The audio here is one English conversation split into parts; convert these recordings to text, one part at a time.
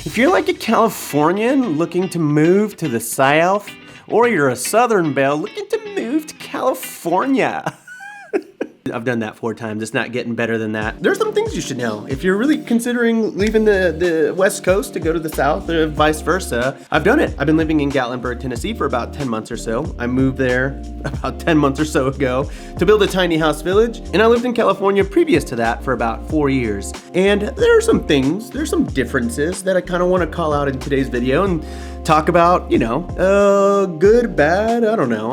If you're like a Californian looking to move to the South, or you're a Southern belle looking to move to California. I've done that 4 times. It's not getting better than that. There's some things you should know. If you're really considering leaving the West Coast to go to the South or vice versa, I've done it. I've been living in Gatlinburg, Tennessee for about 10 months or so. I moved there about 10 months or so ago to build a tiny house village. And I lived in California previous to that for about 4 years. And there are some things, there's some differences that I kind of want to call out in today's video and talk about, you know, good, bad, I don't know.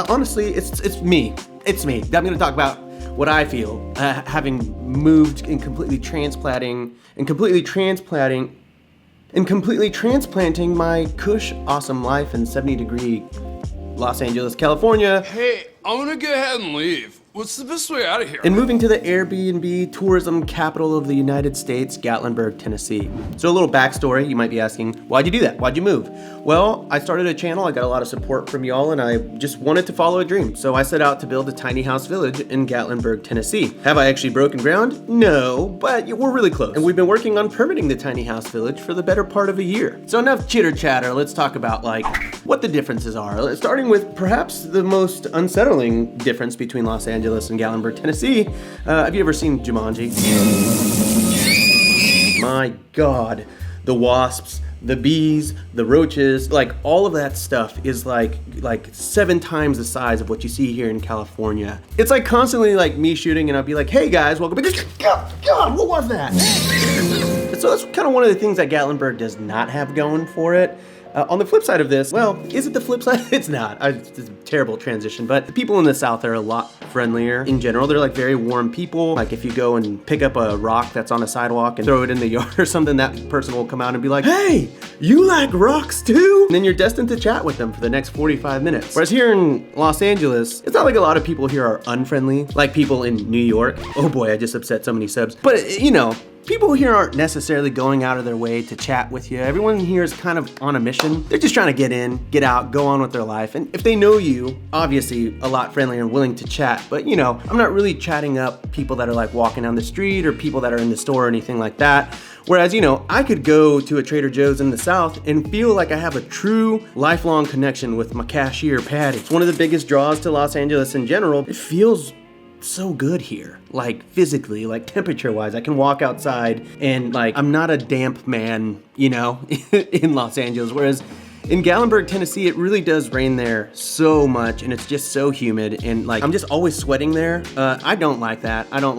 Honestly, it's me. It's me. I'm gonna talk about what I feel, having moved and completely transplanting my cush awesome life in 70-degree Los Angeles, California. Hey, I'm gonna go ahead and leave. What's the best way out of here? And moving to the Airbnb tourism capital of the United States, Gatlinburg, Tennessee. So a little backstory, you might be asking, why'd you do that? Why'd you move? Well, I started a channel, I got a lot of support from y'all, and I just wanted to follow a dream. So I set out to build a tiny house village in Gatlinburg, Tennessee. Have I actually broken ground? No, but we're really close. And we've been working on permitting the tiny house village for the better part of a year. So enough chitter chatter, let's talk about like what the differences are. Starting with perhaps the most unsettling difference between Los Angeles and Gatlinburg, Tennessee. Have you ever seen Jumanji? My God, the wasps, the bees, the roaches, like all of that stuff is like 7 times the size of what you see here in California. It's like constantly like me shooting and I'll be like, hey guys, welcome back. God, what was that? So that's kind of one of the things that Gatlinburg does not have going for it. On the flip side of this, well, is it the flip side? It's not. It's a terrible transition, but the people in the South are a lot friendlier in general. They're like very warm people. Like if you go and pick up a rock that's on a sidewalk and throw it in the yard or something, that person will come out and be like, hey, you like rocks too? And then you're destined to chat with them for the next 45 minutes. Whereas here in Los Angeles, it's not like a lot of people here are unfriendly, like people in New York. Oh boy, I just upset so many subs. But you know, people here aren't necessarily going out of their way to chat with you. Everyone here is kind of on a mission. They're just trying to get in, get out, go on with their life. And if they know you, obviously a lot friendlier and willing to chat. But you know, I'm not really chatting up people that are like walking down the street or people that are in the store or anything like that. Whereas, you know, I could go to a Trader Joe's in the South and feel like I have a true lifelong connection with my cashier, Patty. It's one of the biggest draws to Los Angeles in general. It feels so good here, like physically, like temperature wise. I can walk outside and like I'm not a damp man, you know, in Los Angeles. Whereas in Gatlinburg, Tennessee, it really does rain there so much and it's just so humid and like I'm just always sweating there. I don't like that. I'm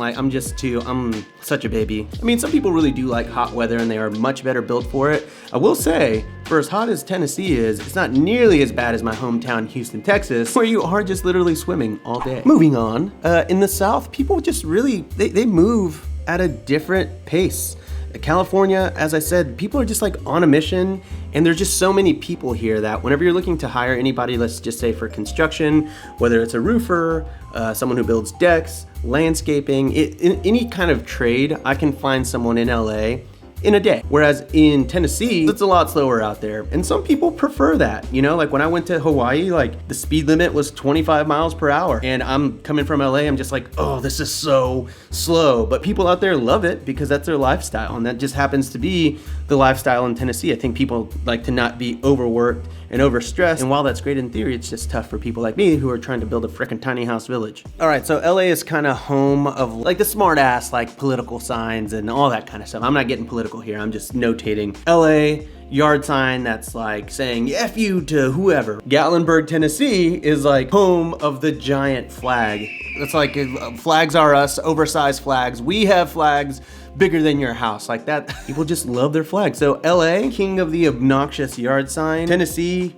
such a baby. I mean, some people really do like hot weather and they are much better built for it. I will say, for as hot as Tennessee is, it's not nearly as bad as my hometown, Houston, Texas, where you are just literally swimming all day. Moving on, in the South, people just really, they move at a different pace. California, as I said, people are just like on a mission and there's just so many people here that whenever you're looking to hire anybody, let's just say for construction, whether it's a roofer, someone who builds decks, landscaping, in any kind of trade, I can find someone in LA in a day. Whereas in Tennessee, it's a lot slower out there. And some people prefer that. You know, like when I went to Hawaii, like the speed limit was 25 miles per hour. And I'm coming from LA, I'm just like, oh, this is so slow. But people out there love it because that's their lifestyle. And that just happens to be the lifestyle in Tennessee. I think people like to not be overworked and overstressed. And while that's great in theory, it's just tough for people like me who are trying to build a frickin' tiny house village. All right, so LA is kind of home of like the smart ass, like political signs and all that kind of stuff. I'm not getting political here, I'm just notating. LA, yard sign that's like saying F you to whoever. Gatlinburg, Tennessee is like home of the giant flag. It's like flags are us, oversized flags. We have flags bigger than your house, like that. People just love their flag. So LA, king of the obnoxious yard sign. Tennessee,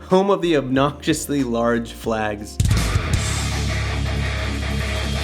home of the obnoxiously large flags.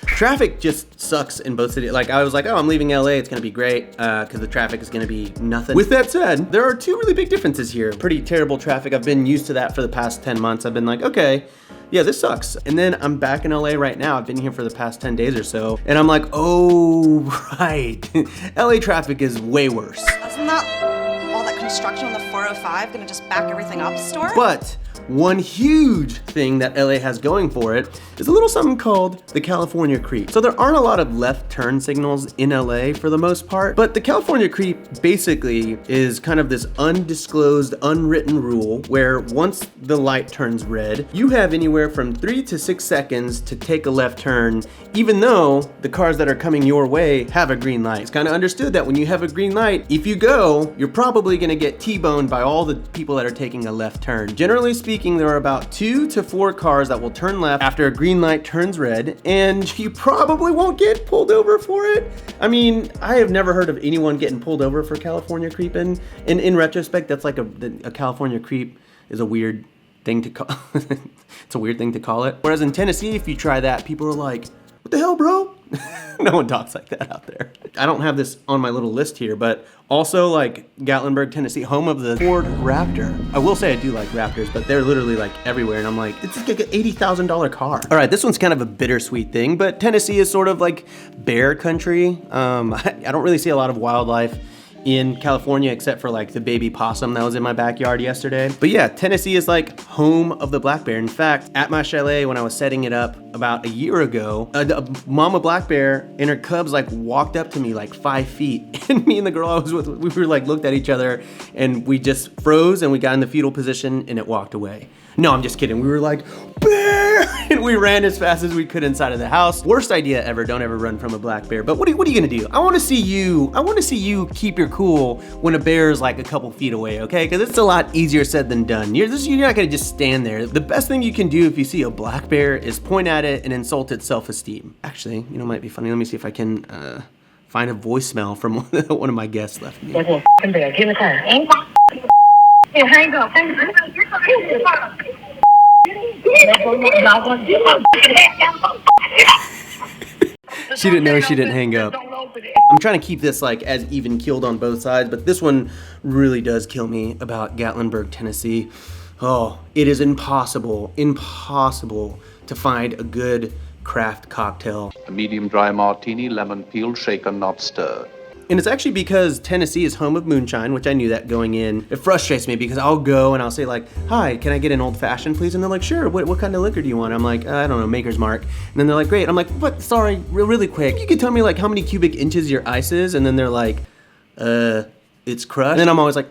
Traffic just sucks in both cities. Like I was like, oh, I'm leaving LA, it's gonna be great, because the traffic is gonna be nothing. With that said, there are 2 really big differences here. Pretty terrible traffic. I've been used to that for the past 10 months. I've been like, okay, yeah, this sucks. And then I'm back in LA right now. I've been here for the past 10 days or so. And I'm like, oh, right. LA traffic is way worse. Isn't that all that construction on the 405 gonna just back everything up, Stuart? But one huge thing that LA has going for it is a little something called the California Creep. So there aren't a lot of left turn signals in LA for the most part, but the California Creep basically is kind of this undisclosed, unwritten rule where once the light turns red, you have anywhere from 3 to 6 seconds to take a left turn, even though the cars that are coming your way have a green light. It's kind of understood that when you have a green light, if you go, you're probably gonna get T-boned by all the people that are taking a left turn. Generally speaking, there are about 2 to 4 cars that will turn left after a green light turns red, and you probably won't get pulled over for it. I mean, I have never heard of anyone getting pulled over for California creeping. And in retrospect, that's like a California creep is a weird thing to call. It's a weird thing to call it. Whereas in Tennessee, if you try that, people are like, what the hell, bro? No one talks like that out there. I don't have this on my little list here, but also like Gatlinburg, Tennessee, home of the Ford Raptor. I will say I do like Raptors, but they're literally like everywhere. And I'm like, it's like an $80,000 car. All right, this one's kind of a bittersweet thing, but Tennessee is sort of like bear country. I don't really see a lot of wildlife in California except for like the baby possum that was in my backyard yesterday. But yeah, Tennessee is like home of the black bear. In fact, at my chalet when I was setting it up about a year ago, a mama black bear and her cubs like walked up to me like 5 feet, and me and the girl I was with, we were like looked at each other and we just froze and we got in the fetal position and it walked away. No, I'm just kidding. We were like, bear! And we ran as fast as we could inside of the house. Worst idea ever. Don't ever run from a black bear. But what are you gonna do? I wanna see you keep your cool when a bear is like a couple feet away, okay? Because it's a lot easier said than done. You're not gonna just stand there. The best thing you can do if you see a black bear is point at it and insult its self-esteem. Actually, you know, might be funny. Let me see if I can find a voicemail from one of my guests left me. There's a bear. Get in the car. Here, hang up. She didn't know she didn't hang up. I'm trying to keep this like as even keeled on both sides, but this one really does kill me about Gatlinburg, Tennessee. Oh, it is impossible to find a good craft cocktail. A medium dry martini, lemon peel, shaken, not stirred. And it's actually because Tennessee is home of moonshine, which I knew that going in. It frustrates me because I'll go and I'll say like, hi, can I get an old fashioned please? And they're like, sure, what kind of liquor do you want? I'm like, I don't know, Maker's Mark. And then they're like, great. I'm like, what, sorry, really quick. You could tell me like how many cubic inches your ice is? And then they're like, it's crushed. And then I'm always like,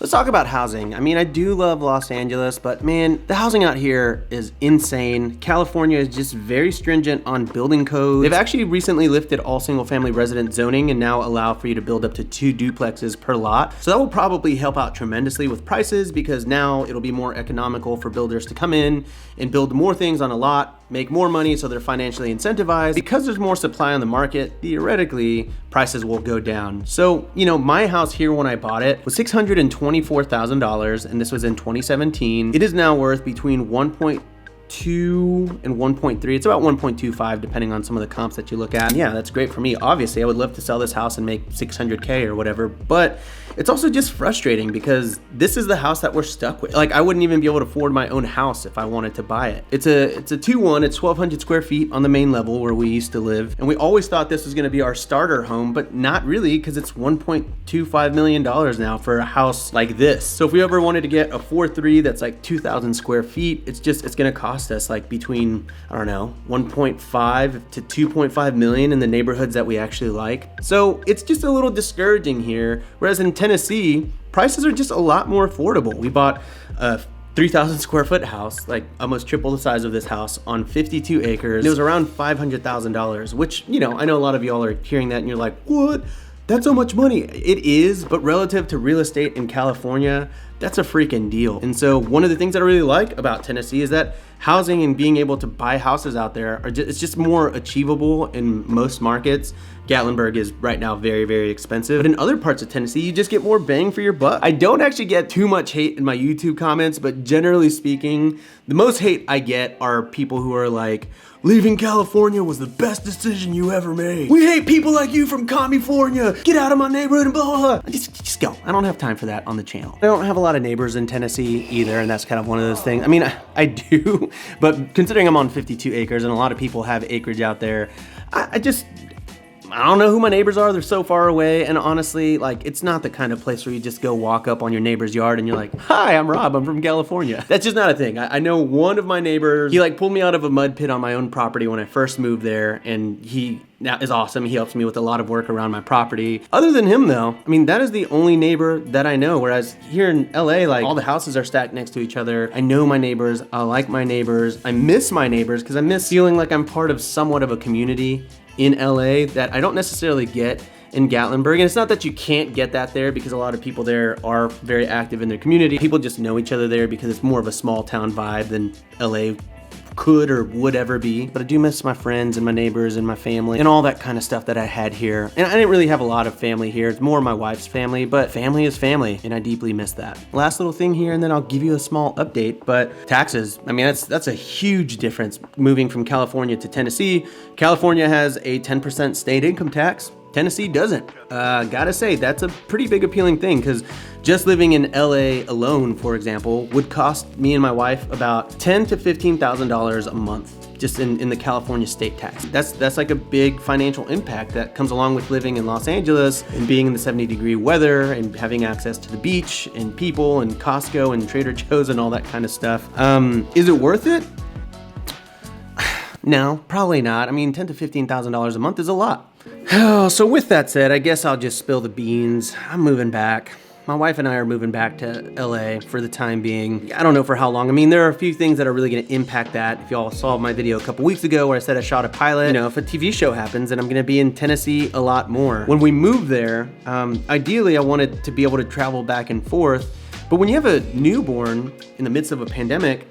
Let's talk about housing. I mean, I do love Los Angeles, but man, the housing out here is insane. California is just very stringent on building codes. They've actually recently lifted all single family resident zoning and now allow for you to build up to 2 duplexes per lot. So that will probably help out tremendously with prices because now it'll be more economical for builders to come in and build more things on a lot, make more money so they're financially incentivized. Because there's more supply on the market, theoretically, prices will go down. So, you know, my house here when I bought it was $624,000 and this was in 2017. It is now worth between 1.2 and 1.3. It's about 1.25 depending on some of the comps that you look at. And yeah, that's great for me. Obviously, I would love to sell this house and make 600K or whatever, but it's also just frustrating because this is the house that we're stuck with. Like I wouldn't even be able to afford my own house if I wanted to buy it. It's a 2-1, it's 1,200 square feet on the main level where we used to live. And we always thought this was gonna be our starter home, but not really because it's $1.25 million now for a house like this. So if we ever wanted to get a 4.3 that's like 2,000 square feet, it's gonna cost us like between, I don't know, 1.5 to 2.5 million in the neighborhoods that we actually like. So it's just a little discouraging here. Whereas in Tennessee, prices are just a lot more affordable. We bought a 3,000 square foot house, like almost triple the size of this house on 52 acres. It was around $500,000, which, you know, I know a lot of y'all are hearing that and you're like, what? That's so much money. It is, but relative to real estate in California, that's a freaking deal. And so one of the things that I really like about Tennessee is that housing and being able to buy houses out there it's just more achievable in most markets. Gatlinburg is right now very, very expensive. But in other parts of Tennessee, you just get more bang for your buck. I don't actually get too much hate in my YouTube comments, but generally speaking, the most hate I get are people who are like, leaving California was the best decision you ever made. We hate people like you from California. Get out of my neighborhood and blah, blah, blah. Just go. I don't have time for that on the channel. I don't have a lot of neighbors in Tennessee either, and that's kind of one of those things. I mean, I do, but considering I'm on 52 acres and a lot of people have acreage out there, I don't know who my neighbors are. They're so far away. And honestly, like, it's not the kind of place where you just go walk up on your neighbor's yard and you're like, hi, I'm Rob. I'm from California. That's just not a thing. I know one of my neighbors, he like pulled me out of a mud pit on my own property when I first moved there. And he is awesome. He helps me with a lot of work around my property. Other than him though, I mean, that is the only neighbor that I know. Whereas here in LA, like all the houses are stacked next to each other. I know my neighbors. I like my neighbors. I miss my neighbors because I miss feeling like I'm part of somewhat of a community in LA that I don't necessarily get in Gatlinburg. And it's not that you can't get that there, because a lot of people there are very active in their community. People just know each other there because it's more of a small town vibe than LA could or would ever be. But I do miss my friends and my neighbors and my family and all that kind of stuff that I had here. And I didn't really have a lot of family here. It's more my wife's family, but family is family, and I deeply miss that. Last little thing here, and then I'll give you a small update, but taxes. I mean, that's a huge difference moving from California to Tennessee. California has a 10% state income tax. Tennessee doesn't. Gotta say, that's a pretty big appealing thing, because just living in LA alone, for example, would cost me and my wife about $10,000 to $15,000 a month just in the California state tax. That's like a big financial impact that comes along with living in Los Angeles and being in the 70-degree weather and having access to the beach and people and Costco and Trader Joe's and all that kind of stuff. Is it worth it? No, probably not. I mean, $10,000 to $15,000 a month is a lot. So with that said, I guess I'll just spill the beans. I'm moving back. My wife and I are moving back to LA for the time being. I don't know for how long. I mean, there are a few things that are really gonna impact that. If y'all saw my video a couple weeks ago where I said I shot a pilot, you know, if a TV show happens, then I'm gonna be in Tennessee a lot more. When we move there, ideally I wanted to be able to travel back and forth, but when you have a newborn in the midst of a pandemic,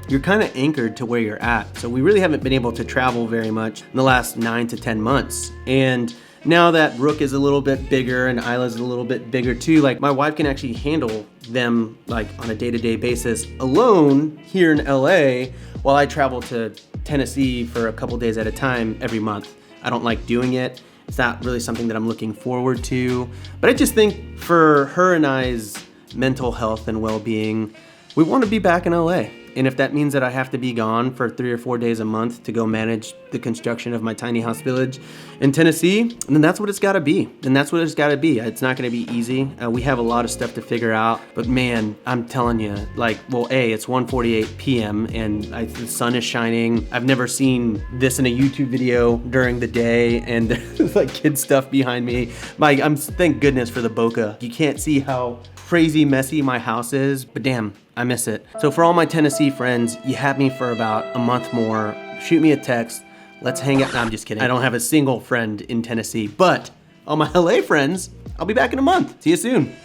you're kind of anchored to where you're at. So we really haven't been able to travel very much in the last 9 to 10 months. And now that Rook is a little bit bigger and Isla's a little bit bigger too, like my wife can actually handle them like on a day-to-day basis alone here in LA while I travel to Tennessee for a couple days at a time every month. I don't like doing it. It's not really something that I'm looking forward to. But I just think for her and I's mental health and well-being, we want to be back in LA. And if that means that I have to be gone for 3 or 4 days a month to go manage the construction of my tiny house village in Tennessee, then that's what it's gotta be. And that's what it's gotta be. It's not gonna be easy. We have a lot of stuff to figure out, but man, I'm telling you, like, well, it's 1:48 p.m. and the sun is shining. I've never seen this in a YouTube video during the day, and there's like kid stuff behind me. Thank goodness for the bokeh. You can't see how crazy messy my house is, but damn, I miss it. So for all my Tennessee friends, you have me for about a month more. Shoot me a text. Let's hang out. No, I'm just kidding. I don't have a single friend in Tennessee, but all my LA friends, I'll be back in a month. See you soon.